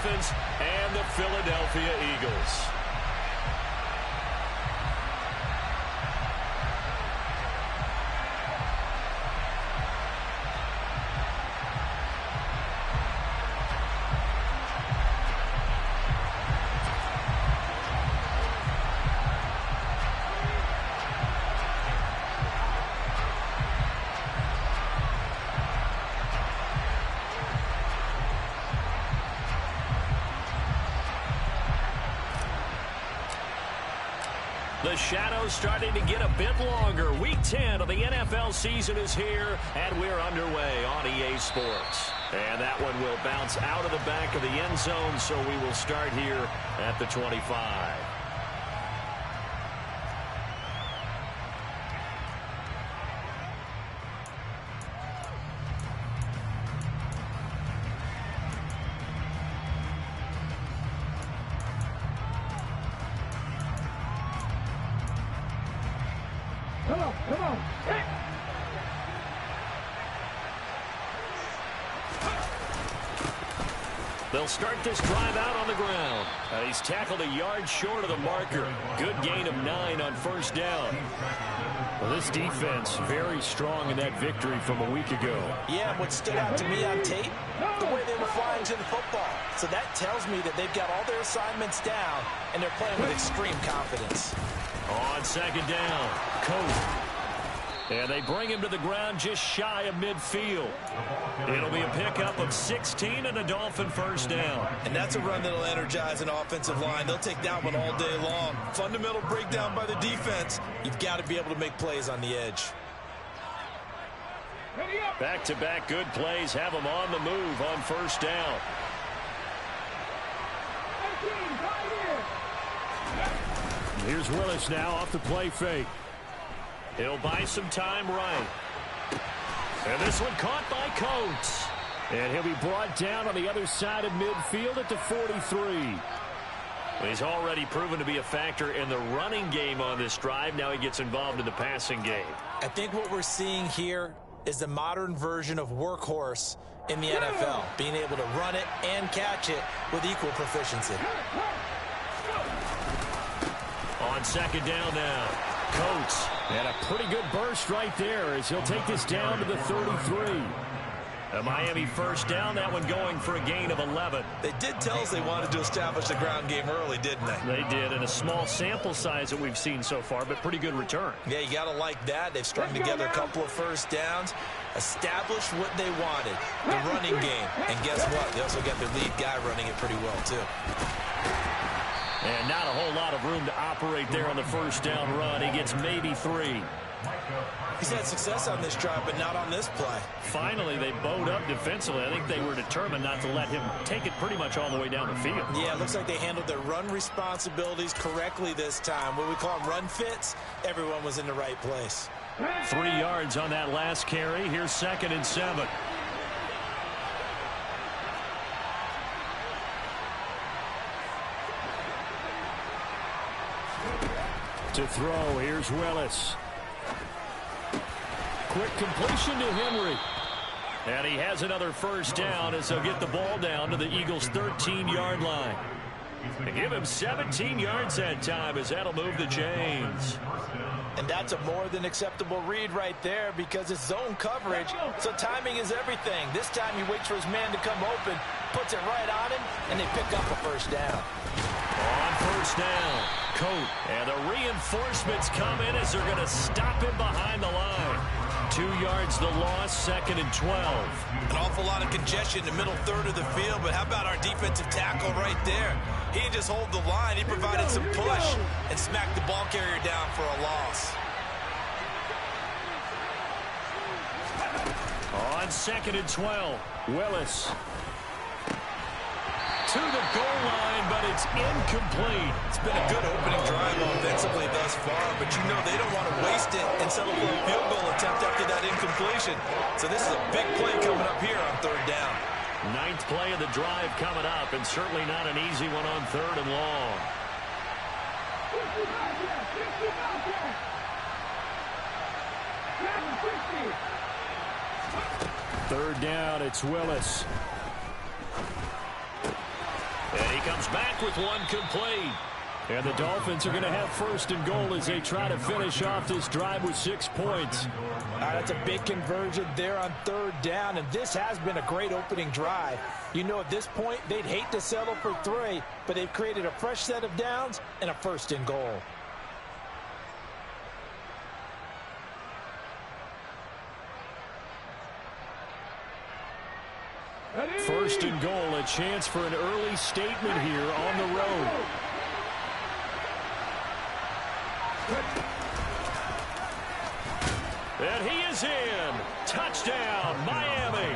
Dolphins and the Philadelphia Eagles. The shadow's starting to get a bit longer. Week 10 of the NFL season is here, and we're underway on EA Sports. And that one will bounce out of the back of the end zone, so we will start here at the 25. Come on. Hey. They'll start this drive out on the ground. He's tackled a yard short of the marker. Good gain of 9 on first down. Well, this defense very strong in that victory from a week ago. Yeah, what stood out to me on tape, the way they were flying to the football. So that tells me that they've got all their assignments down, and they're playing with extreme confidence. On second down, Coat. And they bring him to the ground just shy of midfield. It'll be a pickup of 16 and a Dolphin first down. And that's a run that'll energize an offensive line. They'll take that one all day long. Fundamental breakdown by the defense. You've got to be able to make plays on the edge. Back-to-back good plays have them on the move on first down. Here's Willis now off the play fake. He'll buy some time right. And this one caught by Coates. And he'll be brought down on the other side of midfield at the 43. He's already proven to be a factor in the running game on this drive. Now he gets involved in the passing game. I think what we're seeing here is the modern version of workhorse in the NFL, being able to run it and catch it with equal proficiency. On second down now, Coates. And a pretty good burst right there as he'll take this down to the 33. A Miami first down, that one going for a gain of 11. They did tell us they wanted to establish the ground game early, didn't they? They did, in a small sample size that we've seen so far, but pretty good return. Yeah, you got to like that. They've strung together a couple of first downs, established what they wanted, the running game. And guess what? They also got their lead guy running it pretty well, too. And not a whole lot of room to operate there on the first down run. He gets maybe 3. He's had success on this drive, but not on this play. Finally, they bowed up defensively. I think they were determined not to let him take it pretty much all the way down the field. Yeah, it looks like they handled their run responsibilities correctly this time. What we call them run fits, everyone was in the right place. 3 yards on that last carry. Here's 2nd and 7. To throw, here's Willis. Quick completion to Henry. And he has another first down as they'll get the ball down to the Eagles' 13-yard line. They give him 17 yards that time as that'll move the chains. And that's a more than acceptable read right there because it's zone coverage, so timing is everything. This time he waits for his man to come open, puts it right on him, and they pick up a first down. On first down, Coat. And the reinforcements come in as they're going to stop him behind the line. 2 yards the loss, 2nd and 12. An awful lot of congestion in the middle third of the field, but how about our defensive tackle right there? He didn't just hold the line, he provided some push and smacked the ball carrier down for a loss. On 2nd and 12, Willis. To the goal line, but it's incomplete. It's been a good opening drive offensively thus far, but you know they don't want to waste it and settle for a field goal attempt after that incompletion. So this is a big play coming up here on 3rd down. 9th play of the drive coming up, and certainly not an easy one on 3rd and long. Third down, it's Willis. comes back with one complete. And the Dolphins are going to have first and goal as they try to finish off this drive with 6 points. That's a big conversion there on third down, and this has been a great opening drive. You know, at this point, they'd hate to settle for 3, but they've created a fresh set of downs and a first and goal. First and goal, a chance for an early statement here on the road. And he is in. Touchdown, Miami.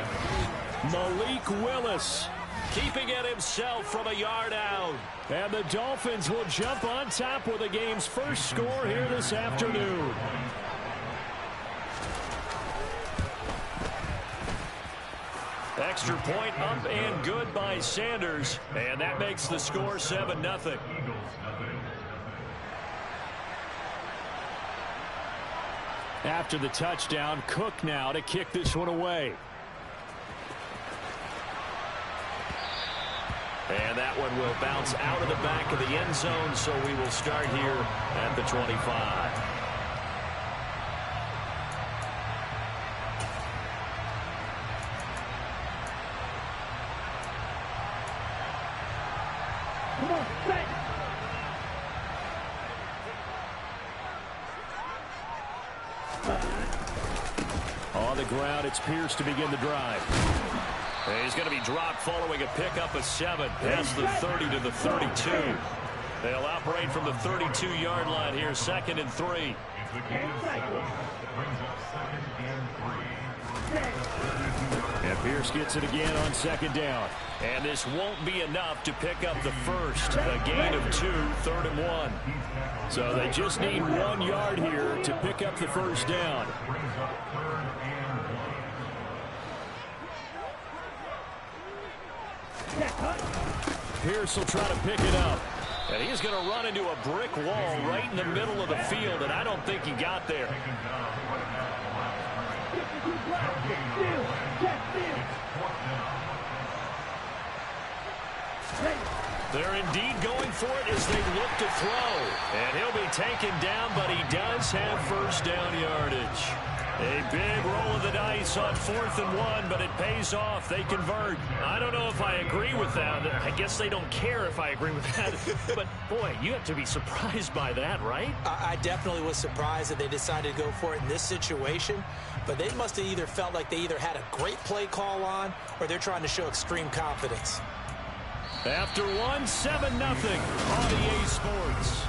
Malik Willis keeping it himself from a yard out. And the Dolphins will jump on top with the game's first score here this afternoon. Extra point up and good by Sanders. And that makes the score 7-0. After the touchdown, Cook now to kick this one away. And that one will bounce out of the back of the end zone, so we will start here at the 25. On the ground, it's Pierce to begin the drive. He's going to be dropped following a pickup of 7 past the 30 to the 32. They'll operate from the 32-yard line here, 2nd and 3. And Pierce gets it again on 2nd down. And this won't be enough to pick up the first. A gain of 2, 3rd and 1. So they just need 1 yard here to pick up the first down. Pierce will try to pick it up. And he's going to run into a brick wall right in the middle of the field, and I don't think he got there. They're indeed going for it as they look to throw. And he'll be taken down, but he does have first down yardage. A big roll of the dice on 4th and 1, but it pays off. They convert. I don't know if I agree with that. I guess they don't care if I agree with that. But, boy, you have to be surprised by that, right? I definitely was surprised that they decided to go for it in this situation. But they must have either felt like they either had a great play call on or they're trying to show extreme confidence. After 1, 7-0 on EA Sports.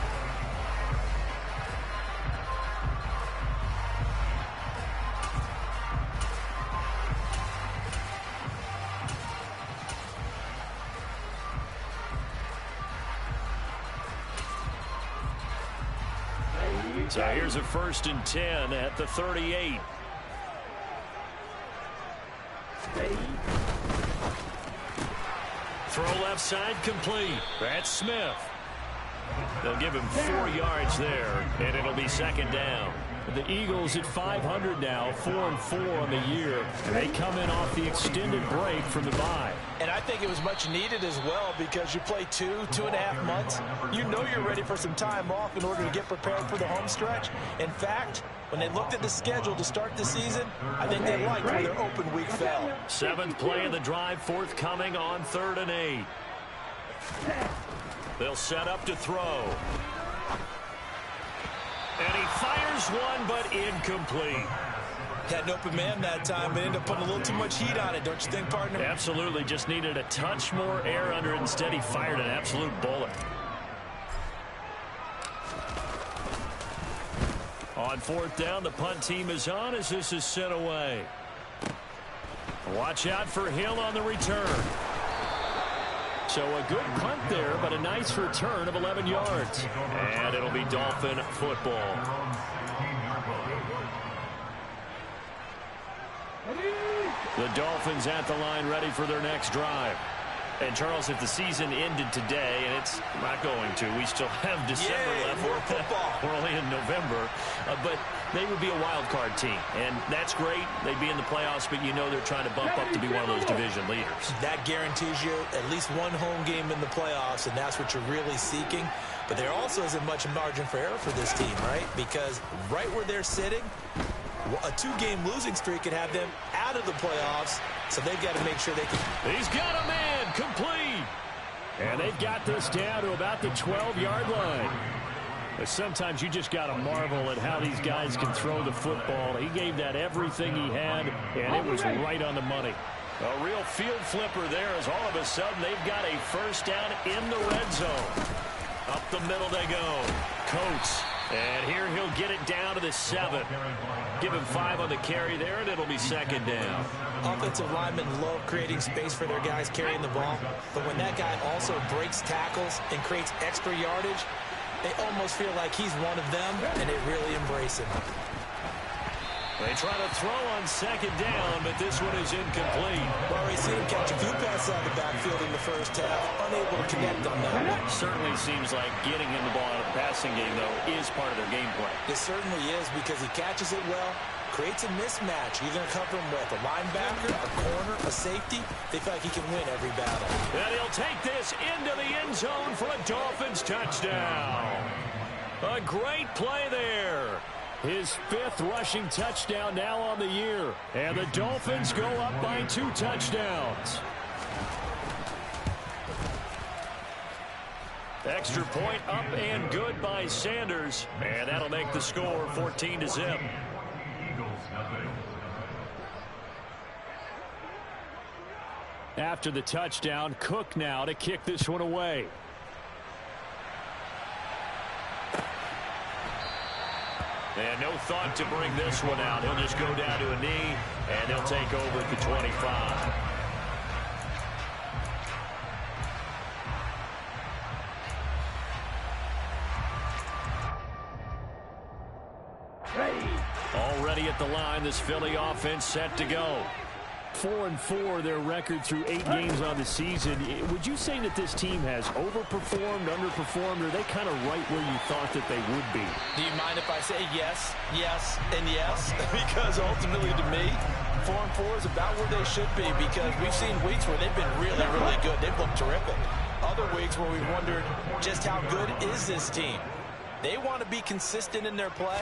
So here's a 1st and 10 at the 38. Throw left side complete. That's Smith. They'll give him 4 yards there, and it'll be 2nd down. The Eagles at 500 now, 4-4 on the year. And they come in off the extended break from the bye. And I think it was much needed as well because you play 2.5 months. You know you're ready for some time off in order to get prepared for the home stretch. In fact, when they looked at the schedule to start the season, I think they liked where their open week fell. 7th play of the drive, forthcoming on 3rd and 8. They'll set up to throw. And he fires one, but incomplete. Had an open man that time, but ended up putting a little too much heat on it, don't you think, partner? Absolutely. Just needed a touch more air under it. Instead, he fired an absolute bullet. On 4th down, the punt team is on as this is sent away. Watch out for Hill on the return. So a good punt there, but a nice return of 11 yards. And it'll be Dolphin football. The Dolphins at the line ready for their next drive. And, Charles, if the season ended today, and it's not going to, we still have December left. More football. We're only in November. But they would be a wild card team. And that's great. They'd be in the playoffs, but you know they're trying to bump up to be one of those division leaders. That guarantees you at least one home game in the playoffs, and that's what you're really seeking. But there also isn't much margin for error for this team, right? Because right where they're sitting, a 2-game losing streak could have them out of the playoffs, so they've got to make sure they can. He's got a man complete. And they've got this down to about the 12-yard line. But sometimes you just got to marvel at how these guys can throw the football. He gave that everything he had, and it was right on the money. A real field flipper there as all of a sudden they've got a first down in the red zone. Up the middle they go. Coates. And here he'll get it down to the 7. Give him 5 on the carry there, and it'll be second down. Offensive linemen love creating space for their guys carrying the ball. But when that guy also breaks tackles and creates extra yardage, they almost feel like he's one of them, and they really embrace him. They try to throw on second down, but this one is incomplete. Well, we see him catch a few passes out of the backfield in the first half, unable to connect on that one. Certainly seems like getting him the ball out of the passing game, though, is part of their game plan. It certainly is, because he catches it well, creates a mismatch. You're going to cover him with a linebacker, a corner, a safety. They feel like he can win every battle. And he'll take this into the end zone for a Dolphins touchdown. A great play there. His 5th rushing touchdown now on the year. And the Dolphins go up by 2 touchdowns. Extra point up and good by Sanders. And that'll make the score 14-0. After the touchdown, Cook now to kick this one away. And no thought to bring this one out. He'll just go down to a knee, and he'll take over at the 25. Already at the line, this Philly offense set to go. 4-4, their record through 8 games on the season. Would you say that this team has overperformed, underperformed, or are they kind of right where you thought that they would be? Do you mind if I say yes, yes, and yes? Because ultimately to me, 4-4 is about where they should be, because we've seen weeks where they've been really, really good. They've looked terrific. Other weeks where we've wondered just how good is this team. They want to be consistent in their play,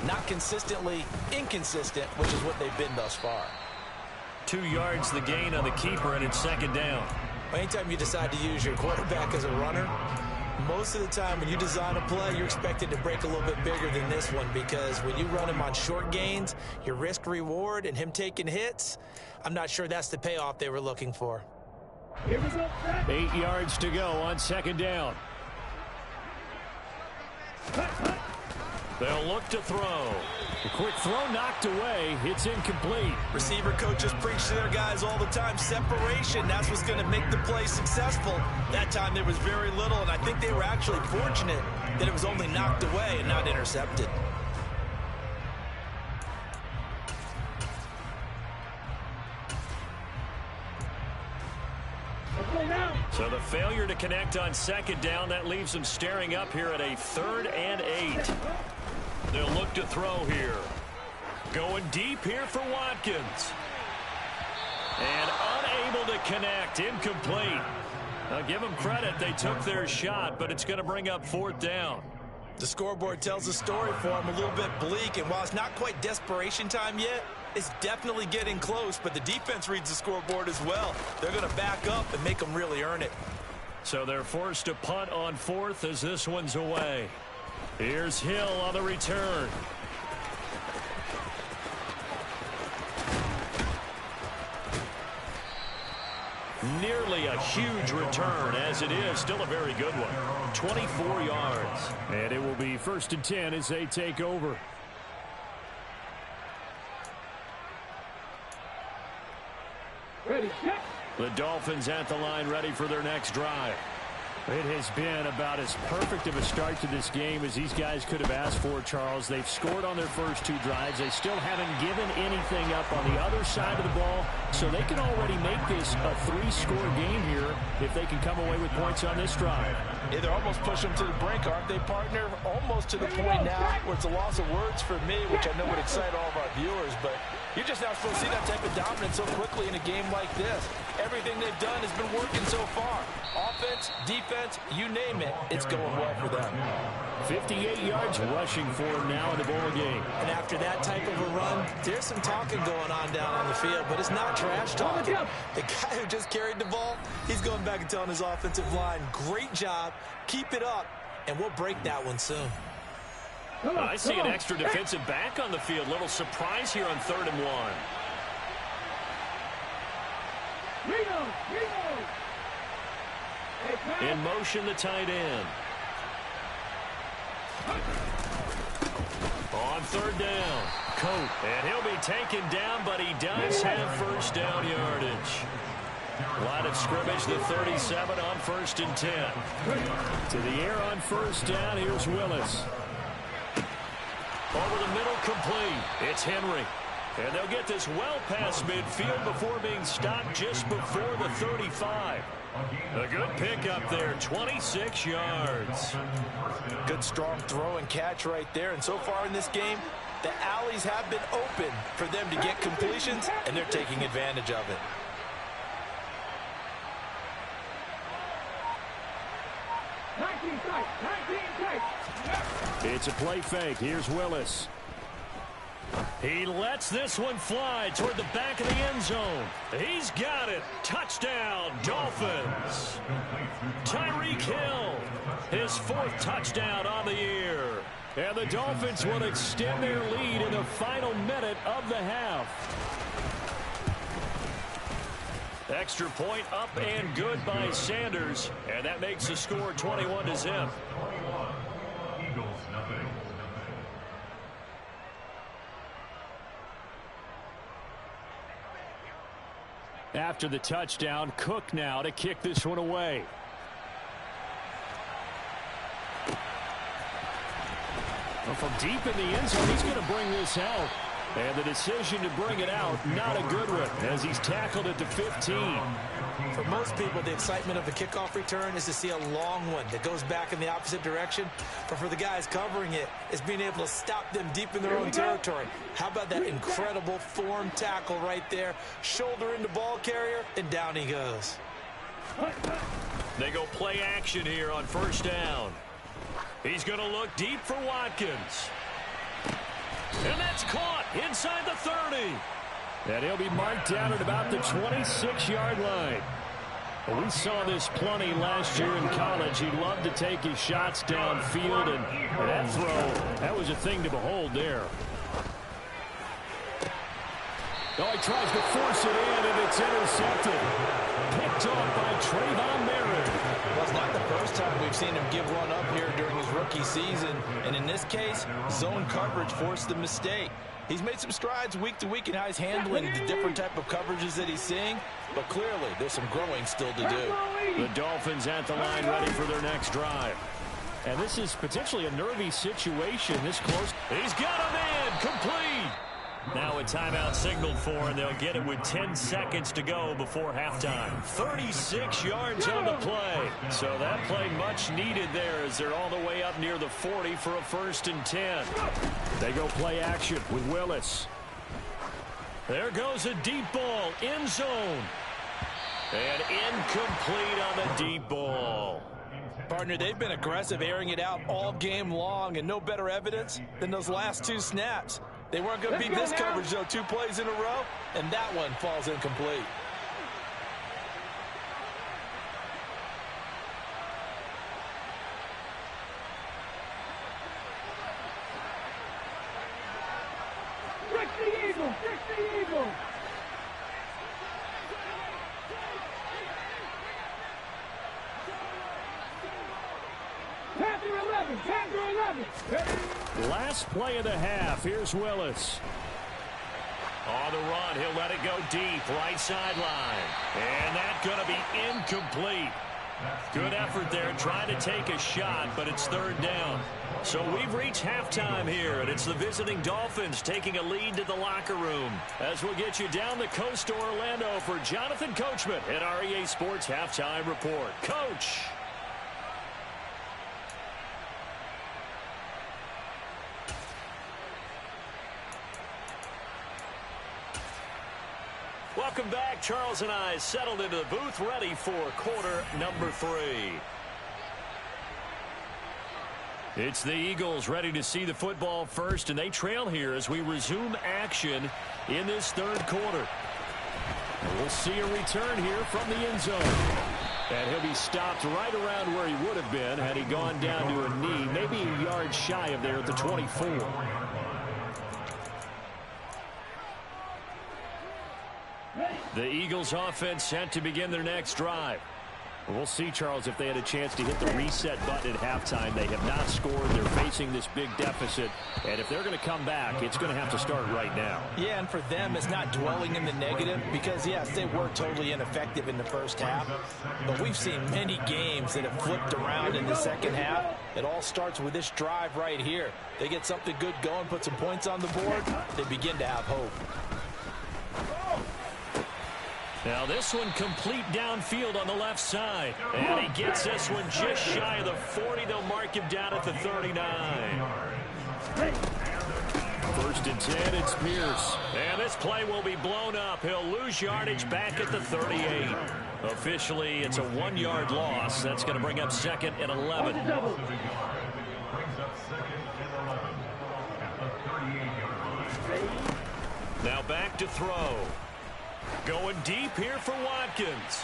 not consistently inconsistent, which is what they've been thus far. 2 yards the gain on the keeper, and it's second down. Anytime you decide to use your quarterback as a runner, most of the time when you design a play, you're expected to break a little bit bigger than this one, because when you run him on short gains, your risk reward and him taking hits, I'm not sure that's the payoff they were looking for. 8 yards to go on second down. They'll look to throw. A quick throw knocked away. It's incomplete. Receiver coaches preach to their guys all the time. Separation, that's what's going to make the play successful. That time there was very little, and I think they were actually fortunate that it was only knocked away and not intercepted. So the failure to connect on second down, that leaves them staring up here at a 3rd and 8. They'll look to throw here. Going deep here for Watkins. And unable to connect. Incomplete. Now give them credit. They took their shot, but it's going to bring up 4th down. The scoreboard tells a story for them, a little bit bleak, and while it's not quite desperation time yet, it's definitely getting close, but the defense reads the scoreboard as well. They're going to back up and make them really earn it. So they're forced to punt on 4th as this one's away. Here's Hill on the return. Nearly a huge return, as it is still a very good one. 24 yards. And it will be 1st and 10 as they take over. Ready, set. The Dolphins at the line, ready for their next drive. It has been about as perfect of a start to this game as these guys could have asked for, Charles. They've scored on their first 2 drives. They still haven't given anything up on the other side of the ball, so they can already make this a 3-score game here if they can come away with points on this drive. Yeah, they're almost pushing them to the brink, aren't they, partner? Almost to the point now where it's a loss of words for me, which I know would excite all of our viewers, but you're just not supposed to see that type of dominance so quickly in a game like this. Everything they've done has been working so far. Offense, defense, you name it, it's going well for them. 58 yards rushing for him now in the ball game. And after that type of a run, there's some talking going on down on the field, but it's not trash talking. The guy who just carried the ball, he's going back and telling his offensive line, great job, keep it up, and we'll break that one soon. I see an extra defensive back on the field. Little surprise here on 3rd and 1. In motion, the tight end. On 3rd down, Coat. And he'll be taken down, but he does have first down yardage. Line of scrimmage, the 37 on 1st and 10. To the air on 1st down, here's Willis. Over the middle, complete. It's Henry. And they'll get this well past midfield before being stopped just before the 35. A good pickup there, 26 yards. Good strong throw and catch right there. And so far in this game, the alleys have been open for them to get completions, and they're taking advantage of it. It's a play fake. Here's Willis. He lets this one fly toward the back of the end zone. He's got it. Touchdown, Dolphins. Tyreek Hill, his 4th touchdown on the year. And the Dolphins will extend their lead in the final minute of the half. Extra point up and good by Sanders. And that makes the score 21-0. After the touchdown, Cook now to kick this one away. Well, from deep in the end zone, he's going to bring this out. And the decision to bring it out, not a good one, as he's tackled at the 15. For most people, the excitement of the kickoff return is to see a long one that goes back in the opposite direction. But for the guys covering it, it's being able to stop them deep in their own territory. How about that incredible form tackle right there? Shoulder into ball carrier, and down he goes. They go play action here on 1st down. He's going to look deep for Watkins. And that's caught inside the 30. And he'll be marked down at about the 26-yard line. Well, we saw this plenty last year in college. He loved to take his shots downfield, and that throw, that was a thing to behold there. Oh, he tries to force it in, and it's intercepted. Picked off by Trayvon Merritt. Well, it's not the first time we've seen him give one up here during his rookie season. And in this case, zone coverage forced the mistake. He's made some strides week to week in how he's handling the different type of coverages that he's seeing. But clearly, there's some growing still to do. The Dolphins at the line ready for their next drive. And this is potentially a nervy situation this close. He's got a man, complete. Now a timeout signaled for, and they'll get it with 10 seconds to go before halftime. 36 yards on the play. So that play much needed there as they're all the way up near the 40 for a 1st and 10. They go play action with Willis. There goes a deep ball, end zone. And incomplete on the deep ball. Partner, they've been aggressive, airing it out all game long, and no better evidence than those last 2 snaps. They weren't going to beat this coverage, though, 2 plays in a row, and that one falls incomplete. Fix the Eagle! Fix the Eagle! Panther 11! Panther 11! Last play of the half. Here's Willis. On the run, he'll let it go deep, right sideline. And that's going to be incomplete. Good effort there, trying to take a shot, but it's third down. So we've reached halftime here, and it's the visiting Dolphins taking a lead to the locker room. As we'll get you down the coast to Orlando for Jonathan Coachman at REA Sports Halftime Report. Coach. Welcome back. Charles and I settled into the booth, ready for quarter number 3. It's the Eagles ready to see the football first, and they trail here as we resume action in this third quarter. We'll see a return here from the end zone. And he'll be stopped right around where he would have been had he gone down to a knee, maybe a yard shy of there at the 24. The Eagles offense set to begin their next drive. We'll see, Charles, if they had a chance to hit the reset button at halftime. They have not scored. They're facing this big deficit. And if they're going to come back, it's going to have to start right now. Yeah, and for them, it's not dwelling in the negative because, yes, they were totally ineffective in the first half. But we've seen many games that have flipped around in the second half. It all starts with this drive right here. They get something good going, put some points on the board, they begin to have hope. Now this one complete downfield on the left side. And he gets this one just shy of the 40. They'll mark him down at the 39. First and 10, it's Pierce. And this play will be blown up. He'll lose yardage back at the 38. Officially, it's a 1-yard loss. That's going to bring up second and 11. Now back to throw. Going deep here for Watkins.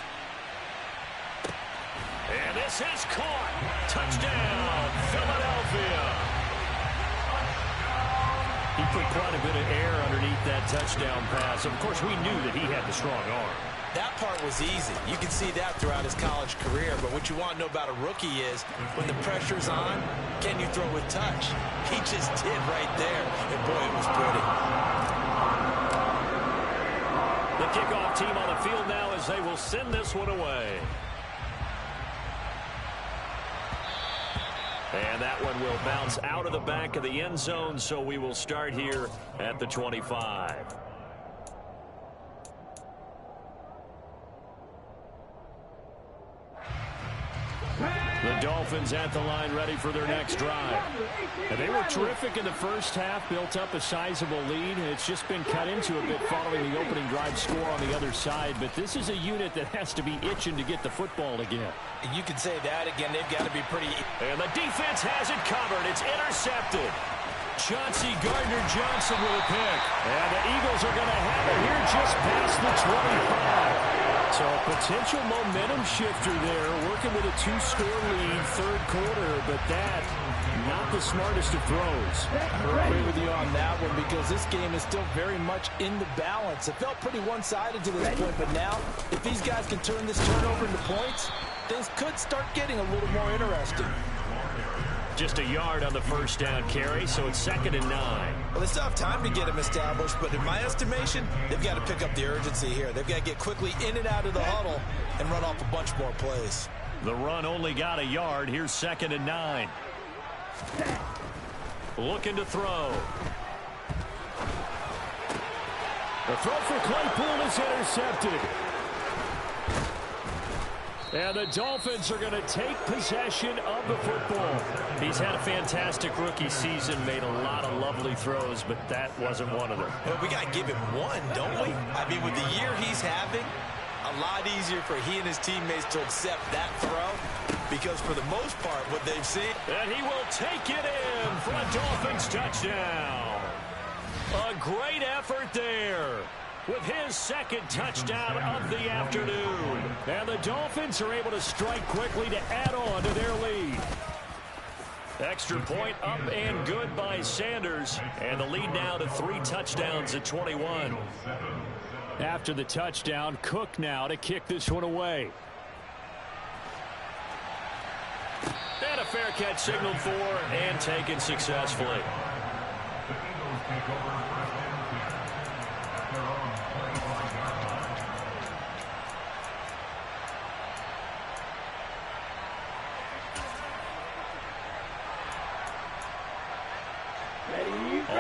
And this is caught. Touchdown, Philadelphia. He put quite a bit of air underneath that touchdown pass. Of course, we knew that he had the strong arm. That part was easy. You can see that throughout his college career. But what you want to know about a rookie is when the pressure's on, can you throw with touch? He just did right there. And boy, it was pretty. The kickoff team on the field now as they will send this one away. And that one will bounce out of the back of the end zone, so we will start here at the 25. The Dolphins at the line ready for their next drive. And they were terrific in the first half, built up a sizable lead, and it's just been cut into a bit following the opening drive score on the other side. But this is a unit that has to be itching to get the football again. You can say that again. They've got to be pretty. And the defense has it covered. It's intercepted. Chauncey Gardner-Johnson with a pick. And the Eagles are going to have it here just past the 25. So a potential momentum shifter there, working with a 2-score lead, third quarter, but that, not the smartest of throws. I agree with you on that one because this game is still very much in the balance. It felt pretty one-sided to this point, but now, if these guys can turn this turnover into points, things could start getting a little more interesting. Just a yard on the first down carry, so it's 2nd and 9. Well, they still have time to get them established, but in my estimation, they've got to pick up the urgency here. They've got to get quickly in and out of the huddle and run off a bunch more plays. The run only got a yard. Here's 2nd and 9. Looking to throw. The throw for Claypool is intercepted. And the Dolphins are going to take possession of the football. He's had a fantastic rookie season, made a lot of lovely throws, but that wasn't one of them. Well, we got to give him one, don't we? I mean, with the year he's having, a lot easier for he and his teammates to accept that throw because for the most part, what they've seen. And he will take it in for a Dolphins touchdown. A great effort there with his second touchdown of the afternoon. And the Dolphins are able to strike quickly to add on to their lead. Extra point up and good by Sanders. And the lead now to 3 touchdowns at 21. After the touchdown, Cook now to kick this one away. And a fair catch signaled for and taken successfully.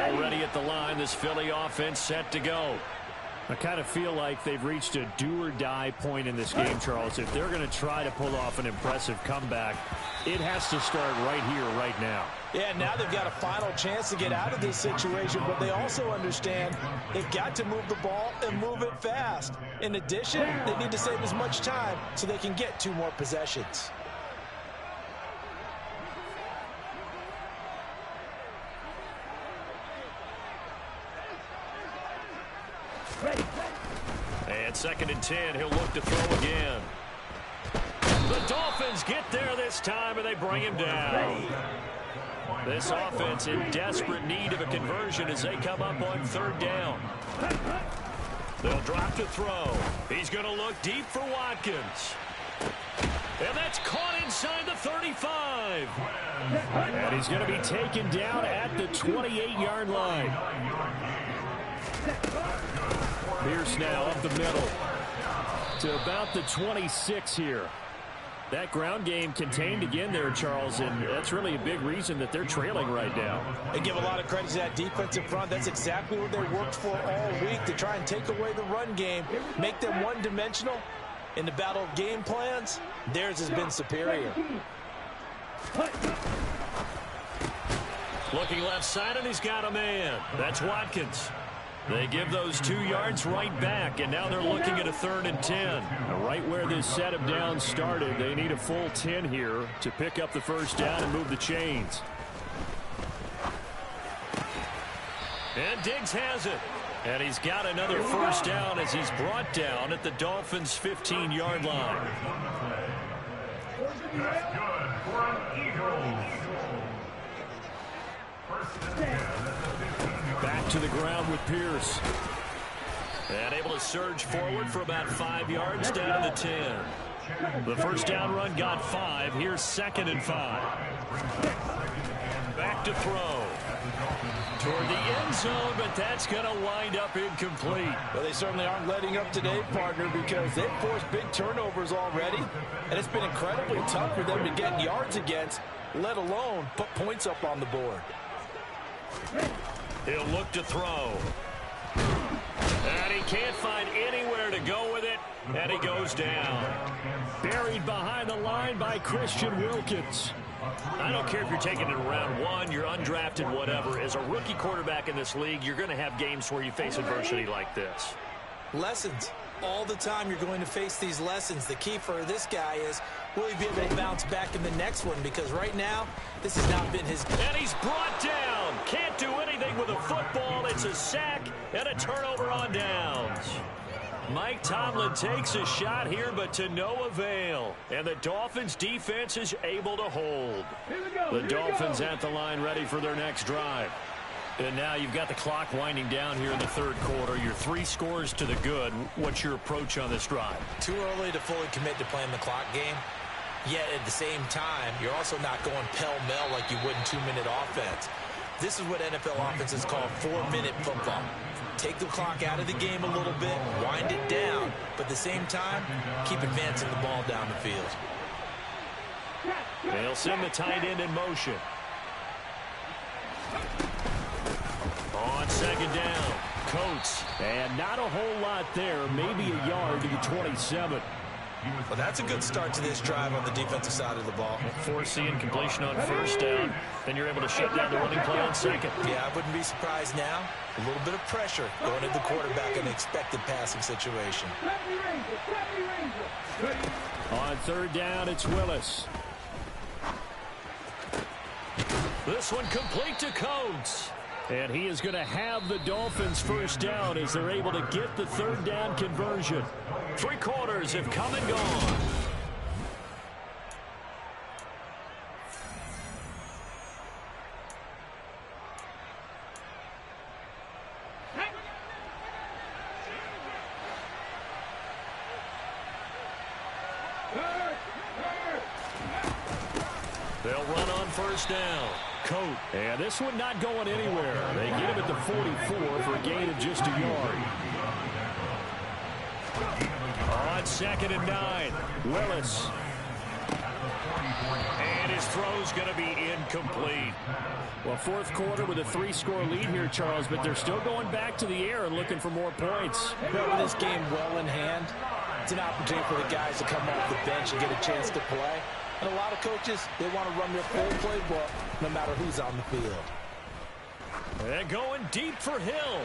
already at the line. This Philly offense set to go. I kind of feel like they've reached a do-or-die point in this game, Charles. If they're going to try to pull off an impressive comeback, it has to start right here, right now. Yeah, now they've got a final chance to get out of this situation, but they also understand they've got to move the ball and move it fast. In addition, they need to save as much time so they can get 2 more possessions. And 2nd and 10, he'll look to throw again. The Dolphins get there this time, and they bring him down. This offense in desperate need of a conversion as they come up on 3rd down. They'll drop to throw. He's going to look deep for Watkins. And that's caught inside the 35. And he's going to be taken down at the 28-yard line. Pierce now up the middle to about the 26 here. That ground game contained again there, Charles, and that's really a big reason that they're trailing right now. They give a lot of credit to that defensive front. That's exactly what they worked for all week, to try and take away the run game, make them one-dimensional. In the battle of game plans, theirs has been superior. Looking left side, and he's got a man. That's Watkins. They give those 2 yards right back, and now they're looking at a 3rd and 10. Right where this set of downs started, they need a full 10 here to pick up the 1st down and move the chains. And Diggs has it. And he's got another 1st down as he's brought down at the Dolphins' 15-yard line. That's good for an Eagles. Back to the ground with Pierce. And able to surge forward for about 5 yards down to the 10. The 1st down run got 5. Here's 2nd and 5. Back to throw. Toward the end zone, but that's going to wind up incomplete. Well, they certainly aren't letting up today, partner, because they've forced big turnovers already, and it's been incredibly tough for them to get yards against, let alone put points up on the board. He'll look to throw. And he can't find anywhere to go with it, and he goes down. Buried behind the line by Christian Wilkins. I don't care if you're taking it in round 1, you're undrafted, whatever. As a rookie quarterback in this league, you're going to have games where you face adversity like this. Lessons. All the time you're going to face these lessons. The key for this guy is, will he be able to bounce back in the next one? Because right now, this has not been his... And he's brought down. Can't do anything with a football. It's a sack and a turnover on downs. Mike Tomlin takes a shot here, but to no avail. And the Dolphins defense is able to hold. The Dolphins at the line ready for their next drive. And now you've got the clock winding down here in the 3rd quarter. You're 3 scores to the good. What's your approach on this drive? Too early to fully commit to playing the clock game. Yet at the same time, you're also not going pell-mell like you would in 2-minute offense. This is what NFL offenses call 4-minute football. Take the clock out of the game a little bit, wind it down, but at the same time, keep advancing the ball down the field. They'll send the tight end in motion. On 2nd down, Coates. And not a whole lot there, maybe a yard to the 27. Well, that's a good start to this drive on the defensive side of the ball. Forcing completion on 1st down. Then you're able to shut down the running play on 2nd. Yeah, I wouldn't be surprised now. A little bit of pressure going at the quarterback in an expected passing situation. On 3rd down, it's Willis. This one complete to Coates. And he is going to have the Dolphins' 1st down as they're able to get the 3rd down conversion. 3 quarters have come and gone. They'll run on 1st down. Coat. And this one not going anywhere. They get him at the 44 for a gain of just a yard. On 2nd and 9. Willis. And his throw's going to be incomplete. Well, fourth quarter with a 3-score lead here, Charles, but they're still going back to the air and looking for more points. But with this game well in hand, it's an opportunity for the guys to come off the bench and get a chance to play. And a lot of coaches, they want to run their full playbook no matter who's on the field. And going deep for Hill.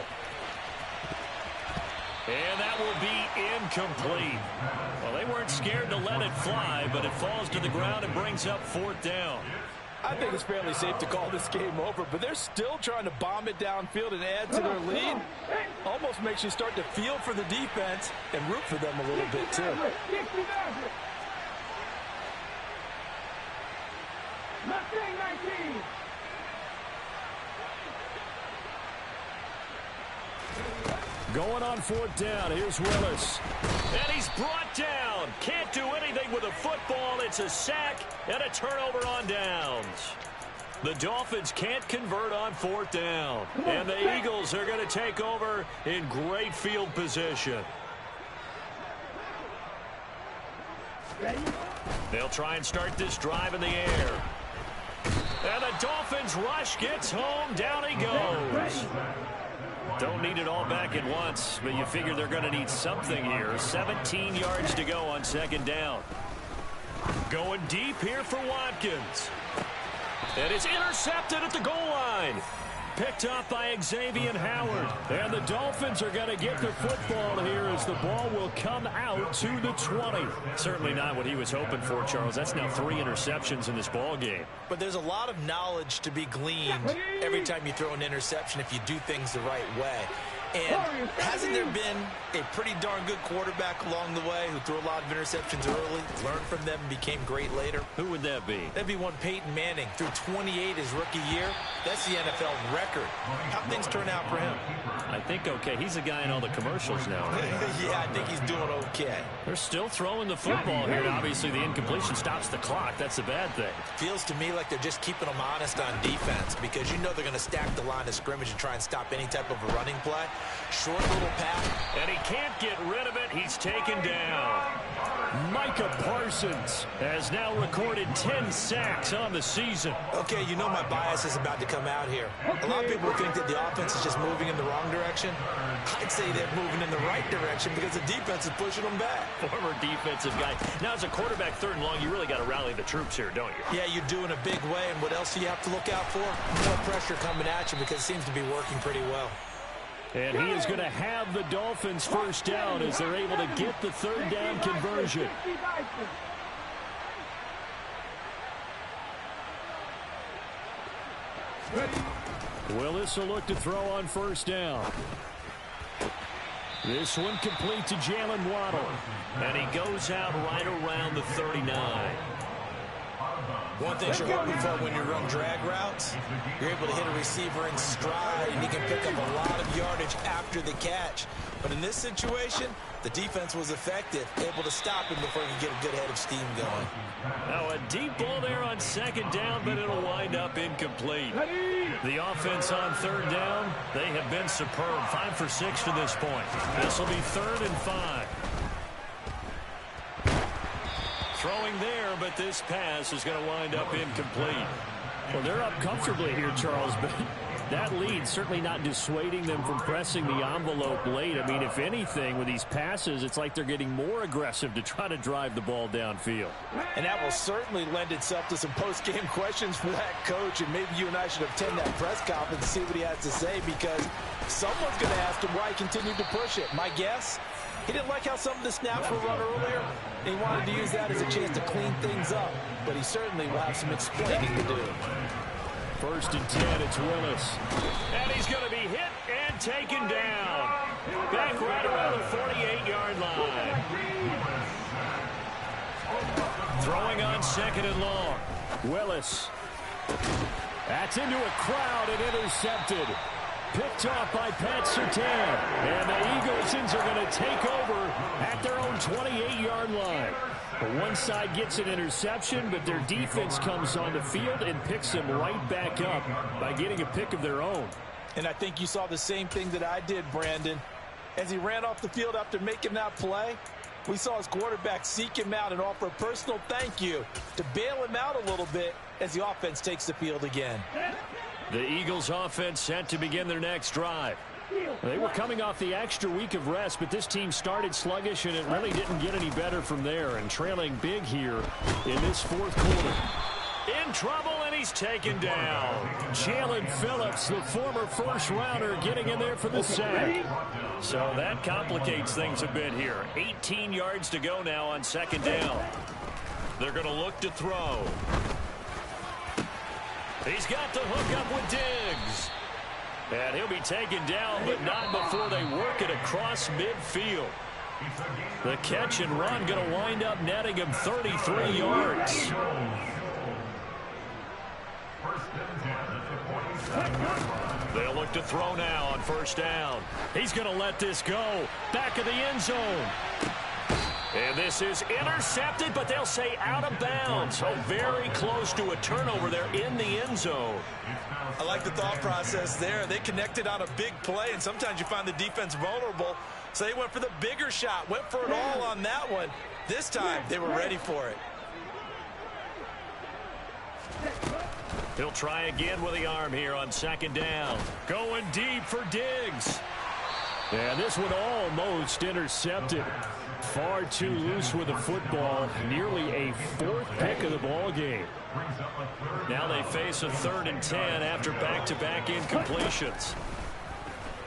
And that will be incomplete. Well, they weren't scared to let it fly, but it falls to the ground and brings up fourth down. I think it's fairly safe to call this game over, but they're still trying to bomb it downfield and add to their lead. Almost makes you start to feel for the defense and root for them a little bit, too. Mustang 19. Going on fourth down. Here's Willis. And he's brought down. Can't do anything with a football. It's a sack and a turnover on downs. The Dolphins can't convert on fourth down. And the Eagles are going to take over in great field position. They'll try and start this drive in the air. And the Dolphins rush gets home. Down he goes. Don't need it all back at once, but you figure they're going to need something here. 17 yards to go on second down. Going deep here for Watkins. And it's intercepted at the goal line. Picked up by Xavier Howard. And the Dolphins are going to get the football here as the ball will come out to the 20. Certainly not what he was hoping for, Charles. That's now 3 interceptions in this ball game. But there's a lot of knowledge to be gleaned every time you throw an interception if you do things the right way. And hasn't there been a pretty darn good quarterback along the way who threw a lot of interceptions early, learned from them, and became great later? Who would that be? That'd be one Peyton Manning. Threw 28 his rookie year. That's the NFL record. How'd things turn out for him? I think okay. He's a guy in all the commercials now. Yeah, I think he's doing okay. They're still throwing the football here. Obviously, the incompletion stops the clock. That's the bad thing. Feels to me like they're just keeping them honest on defense because you know they're going to stack the line of scrimmage and try and stop any type of a running play. Short little pass. And he can't get rid of it. He's taken down. Micah Parsons has now recorded 10 sacks on the season. Okay, you know my bias is about to come out here. A lot of people think that the offense is just moving in the wrong direction. I'd say they're moving in the right direction because the defense is pushing them back. Former defensive guy. Now, as a quarterback, third and long, you really got to rally the troops here, don't you? Yeah, you do in a big way. And what else do you have to look out for? More pressure coming at you because it seems to be working pretty well. And he is going to have the Dolphins first down as they're able to get the third down conversion. Willis will look to throw on first down. This one complete to Jalen Waddle. And he goes out right around the 39. One thing you're hoping for when you run drag routes, you're able to hit a receiver in stride, and he can pick up a lot of yardage after the catch. But in this situation, the defense was effective, able to stop him before he could get a good head of steam going. Now a deep ball there on second down, but it'll wind up incomplete. The offense on third down, they have been superb. 5 for 6 to this point. This will be 3rd and 5. Throwing there, but this pass is going to wind up incomplete. Well, they're up comfortably here, Charles, but that lead certainly not dissuading them from pressing the envelope late. I mean, if anything, with these passes, it's like they're getting more aggressive to try to drive the ball downfield. And that will certainly lend itself to some post-game questions for that coach, and maybe you and I should attend that press conference and see what he has to say, because someone's going to ask him why he continued to push it. My guess? He didn't like how some of the snaps were run earlier, and he wanted to use that as a chance to clean things up. But he certainly will have some explaining to do. 1st and 10, it's Willis. And he's going to be hit and taken down. Back right around the 48-yard line. Throwing on 2nd and long. Willis. That's into a crowd and intercepted. Picked off by Pat Surtain. And the Eaglesons are going to take over at their own 28-yard line. One side gets an interception, but their defense comes on the field and picks them right back up by getting a pick of their own. And I think you saw the same thing that I did, Brandon. As he ran off the field after making that play, we saw his quarterback seek him out and offer a personal thank you to bail him out a little bit as the offense takes the field again. The Eagles offense set to begin their next drive. They were coming off the extra week of rest, but this team started sluggish, and it really didn't get any better from there, and trailing big here in this fourth quarter. In trouble, and he's taken down. Jalen Phillips, the former first-rounder, getting in there for the sack. So that complicates things a bit here. 18 yards to go now on second down. They're going to look to throw. He's got the hook up with Diggs. And he'll be taken down, but not before they work it across midfield. The catch and run going to wind up netting him 33 yards. They'll look to throw now on first down. He's going to let this go. Back of the end zone. And this is intercepted, but they'll say out of bounds. So very close to a turnover there in the end zone. I like the thought process there. They connected on a big play, and sometimes you find the defense vulnerable. So they went for the bigger shot, went for it all on that one. This time, they were ready for it. He'll try again with the arm here on second down. Going deep for Diggs. And this one almost intercepted. Far too loose with the football. Nearly a fourth pick of the ball game. Now they face a 3rd and 10 after back-to-back incompletions.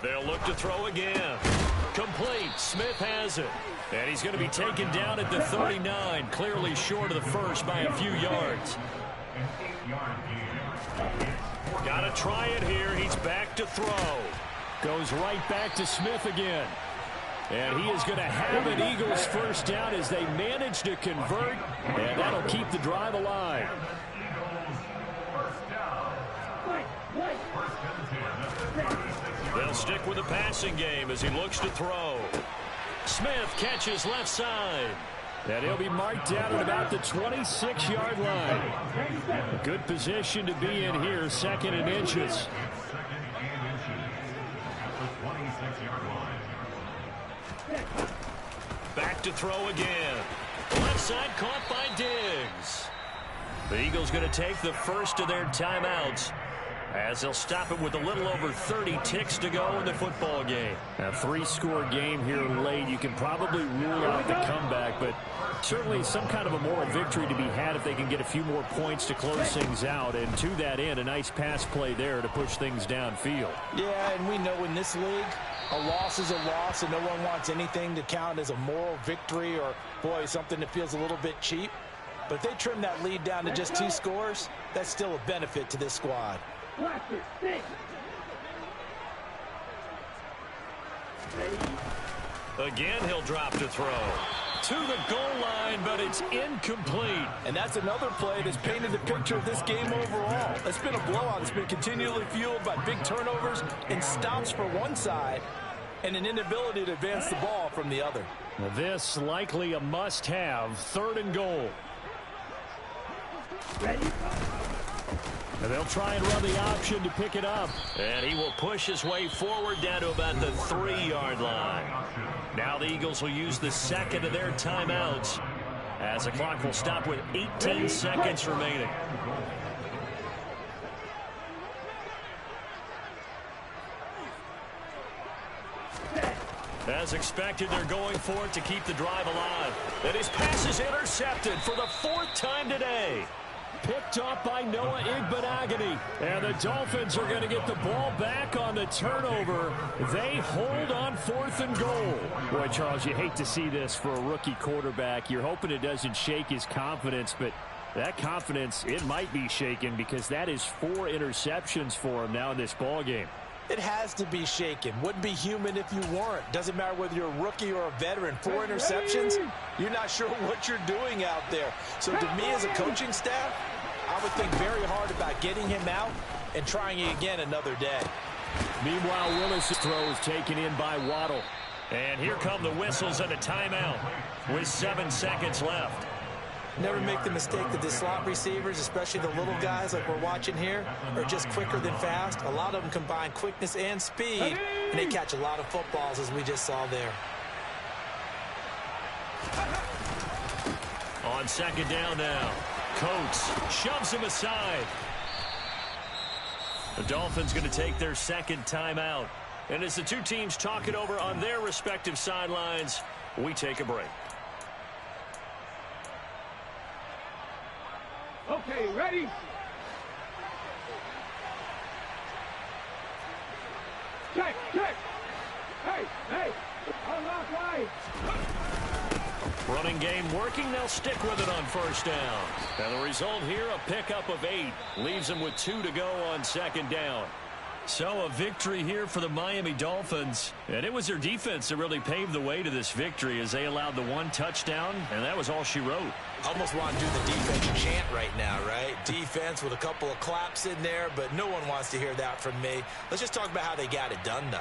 They'll look to throw again. Complete. Smith has it. And he's going to be taken down at the 39. Clearly short of the first by a few yards. Got to try it here. He's back to throw. Goes right back to Smith again. And he is going to have an Eagles first down as they manage to convert. And that'll keep the drive alive. They'll stick with the passing game as he looks to throw. Smith catches left side. And he'll be marked down at about the 26-yard line. A good position to be in here, 2nd and inches. Back to throw again. Left side caught by Diggs. The Eagles going to take the first of their timeouts as they'll stop it with a little over 30 ticks to go in the football game. A 3-score game here late. You can probably rule out the comeback, but certainly some kind of a moral victory to be had if they can get a few more points to close things out. And to that end, a nice pass play there to push things downfield. Yeah, and we know in this league, a loss is a loss, and no one wants anything to count as a moral victory or, boy, something that feels a little bit cheap. But if they trim that lead down to just 2 scores, that's still a benefit to this squad. Again, he'll drop to throw. To the goal line, but it's incomplete. And that's another play that's painted the picture of this game overall. It's been a blowout. It's been continually fueled by big turnovers and stops for one side and an inability to advance the ball from the other. This likely a must-have, 3rd and goal. And they'll try and run the option to pick it up. And he will push his way forward down to about the 3-yard line. Now the Eagles will use the 2nd of their timeouts as the clock will stop with 18 seconds remaining. As expected, they're going for it to keep the drive alive. And his pass is intercepted for the 4th time today. Picked off by Noah Igbinoghene. And the Dolphins are going to get the ball back on the turnover. They hold on 4th and goal. Boy, Charles, you hate to see this for a rookie quarterback. You're hoping it doesn't shake his confidence, but that confidence, it might be shaken because that is 4 interceptions for him now in this ball game. It has to be shaken. Wouldn't be human if you weren't. Doesn't matter whether you're a rookie or a veteran. 4 interceptions, you're not sure what you're doing out there. So to me as a coaching staff, I would think very hard about getting him out and trying it again another day. Meanwhile, Willis' throw is taken in by Waddle. And here come the whistles and a timeout with 7 seconds left. Never make the mistake that the slot receivers, especially the little guys like we're watching here, are just quicker than fast. A lot of them combine quickness and speed, and they catch a lot of footballs, as we just saw there. On second down now. Coates shoves him aside. The Dolphins going to take their second timeout. And as the two teams talk it over on their respective sidelines, we take a break. Okay, ready? Check, check. Hey, unlock right. Running game working. They'll stick with it on first down. And the result here, a pickup of 8. Leaves them with 2 to go on second down. So a victory here for the Miami Dolphins. And it was their defense that really paved the way to this victory as they allowed the 1 touchdown, and that was all she wrote. Almost want to do the defense chant right now, right? Defense with a couple of claps in there, but no one wants to hear that from me. Let's just talk about how they got it done, though.